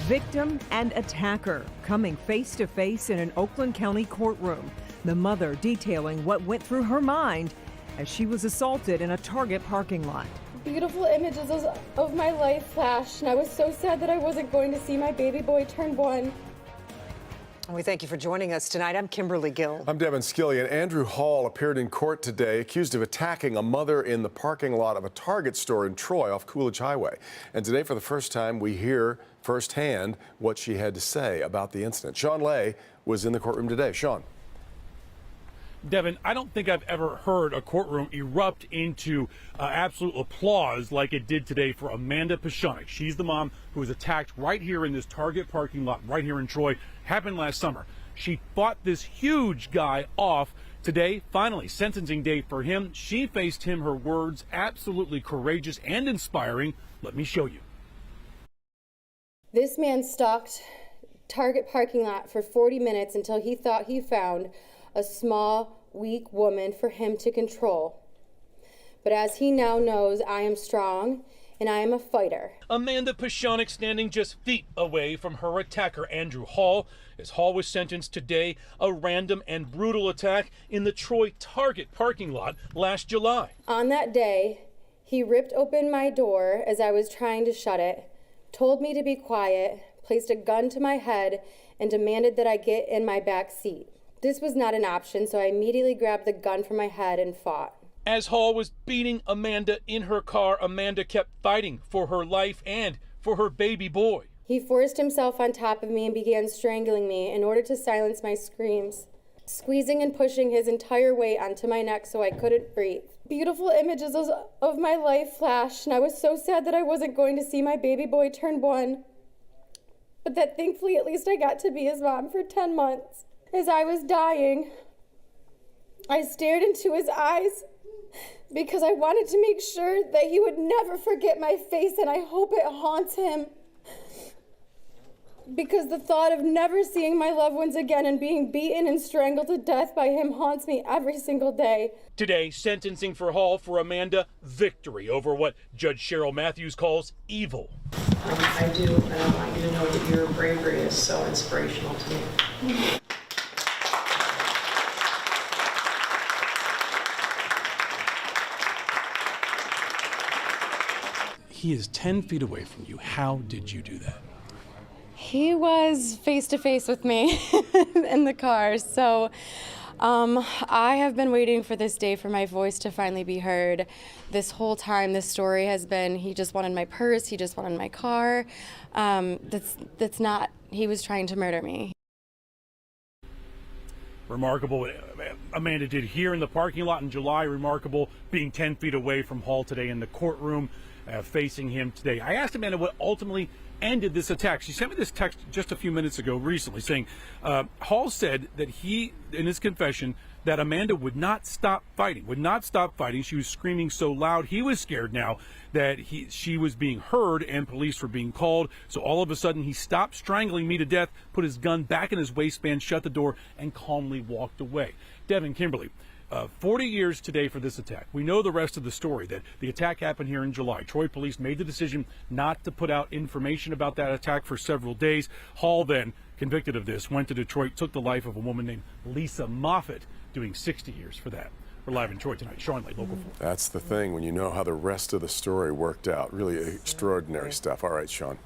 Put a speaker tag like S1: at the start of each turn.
S1: Victim and attacker coming face to face in an Oakland County courtroom. The mother detailing what went through her mind as she was assaulted in a Target parking lot.
S2: Beautiful images of my life flashed, and I was so sad that I wasn't going to see my baby boy turn 1.
S3: We thank you for joining us tonight. I'm Kimberly Gill.
S4: I'm Devin Skillian. Andrew Hall appeared in court today accused of attacking a mother in the parking lot of a Target store in Troy off Coolidge Highway. And today, for the first time, we hear firsthand what she had to say about the incident. Sean Lay was in the courtroom today. Sean.
S5: Devin, I don't think I've ever heard a courtroom erupt into absolute applause like it did today for Amanda Peshonik. She's the mom who was attacked right here in this Target parking lot right here in Troy. Happened last summer. She fought this huge guy off. Today, finally, sentencing day for him. She faced him. Her words absolutely courageous and inspiring. Let me show you.
S2: This man stalked Target parking lot for 40 minutes until he thought he found a small, weak woman for him to control. But as he now knows, I am strong and I am a fighter.
S5: Amanda Peshonik standing just feet away from her attacker, Andrew Hall. As Hall was sentenced today, a random and brutal attack in the Troy Target parking lot last July.
S2: On that day, he ripped open my door as I was trying to shut it, told me to be quiet, placed a gun to my head, and demanded that I get in my back seat. This was not an option, so I immediately grabbed the gun from my head and fought.
S5: As Hall was beating Amanda in her car, Amanda kept fighting for her life and for her baby boy.
S2: He forced himself on top of me and began strangling me in order to silence my screams, squeezing and pushing his entire weight onto my neck so I couldn't breathe. Beautiful images of my life flashed, and I was so sad that I wasn't going to see my baby boy turn 1. But that thankfully at least I got to be his mom for 10 months. As I was dying, I stared into his eyes because I wanted to make sure that he would never forget my face, and I hope it haunts him. Because the thought of never seeing my loved ones again and being beaten and strangled to death by him haunts me every single day.
S5: Today, sentencing for Hall for Amanda, victory over what Judge Cheryl Matthews calls evil.
S6: I do, and I want you to know that your bravery is so inspirational to me.
S5: He is 10 feet away from you. How did you do that?
S2: He was face to face with me in the car, so I have been waiting for this day for my voice to finally be heard. This whole time, this story has been, he just wanted my purse, he just wanted my car. That's not, he was trying to murder me.
S5: Remarkable what Amanda did here in the parking lot in July. Remarkable being 10 feet away from Hall today in the courtroom, facing him today. I asked Amanda what ultimately ended this attack. She sent me this text just a few minutes ago recently saying Hall said that he, in his confession, that Amanda would not stop fighting. She was screaming so loud. He was scared now that she was being heard and police were being called. So all of a sudden he stopped strangling me to death, put his gun back in his waistband, shut the door, and calmly walked away. Devin, Kimberly, 40 years today for this attack. We know the rest of the story, that the attack happened here in July. Troy police made the decision not to put out information about that attack for several days. Hall then, convicted of this, went to Detroit, took the life of a woman named Lisa Moffett, doing 60 years for that. We're live in Troy tonight. Sean Lay, Local 4.
S4: That's the thing when you know how the rest of the story worked out. Really extraordinary stuff. All right, Sean.